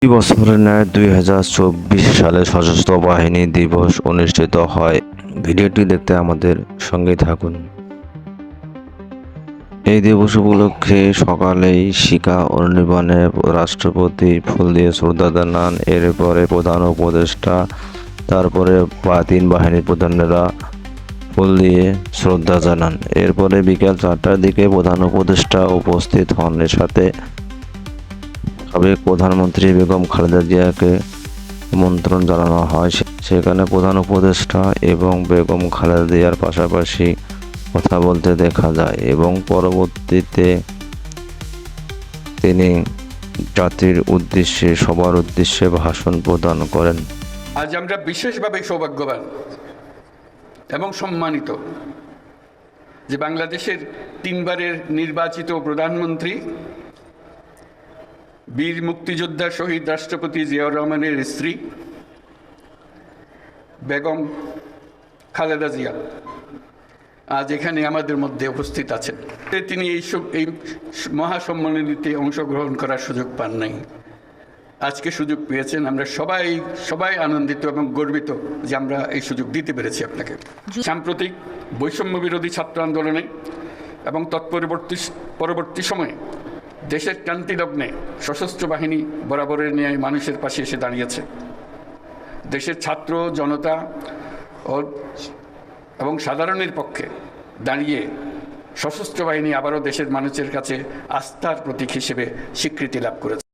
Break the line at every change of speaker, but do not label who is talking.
প্রতি বছরের ন্যায় 2024 সালে সশস্ত্র বাহিনী দিবস অনুষ্ঠিত হয়। ভিডিওটি দেখতে আমাদের সঙ্গেই থাকুন। এই দিবস উপলক্ষে সকালেই শিখা অনির্বাণে রাষ্ট্রপতি ফুল দিয়ে শ্রদ্ধা জানান। এরপরে প্রধান উপদেষ্টা, তারপরে তিন বাহিনীর প্রধানেরা ফুল দিয়ে শ্রদ্ধা জানান। এরপরে বিকেল 4টার দিকে প্রধান উপদেষ্টা উপস্থিত হন। এর সাথে সাবেক প্রধানমন্ত্রী বেগম খালেদা জিয়াকে আমন্ত্রণ জানানো হয়। সেখানে প্রধান উপদেষ্টা এবং বেগম খালেদা জিয়ার পাশাপাশি কথা বলতে দেখা যায় এবং পরবর্তীতে তিনি জাতির উদ্দেশ্যে সবার উদ্দেশ্যে ভাষণ প্রদান করেন।
আজ আমরা বিশেষভাবে সৌভাগ্যবান এবং সম্মানিত যে বাংলাদেশের তিনবারের নির্বাচিত প্রধানমন্ত্রী বীর মুক্তিযোদ্ধা শহীদ রাষ্ট্রপতি জিয়াউর রহমানের স্ত্রী বেগম খালেদা জিয়া আজ এখানে আমাদের মধ্যে উপস্থিত আছেন। তিনি এই মহাসম্মেলনীতে অংশগ্রহণ করার সুযোগ পান নাই, আজকে সুযোগ পেয়েছেন। আমরা সবাই আনন্দিত এবং গর্বিত যে আমরা এই সুযোগ দিতে পেরেছি আপনাকে। সাম্প্রতিক বৈষম্য বিরোধী ছাত্র আন্দোলনে এবং পরবর্তী সময়ে দেশের ক্রান্তিলগ্নে সশস্ত্র বাহিনী বরাবরের ন্যায় মানুষের পাশে এসে দাঁড়িয়েছে। দেশের ছাত্র জনতা এবং সাধারণের পক্ষে দাঁড়িয়ে সশস্ত্র বাহিনী আবারও দেশের মানুষের কাছে আস্থার প্রতীক হিসেবে স্বীকৃতি লাভ করেছে।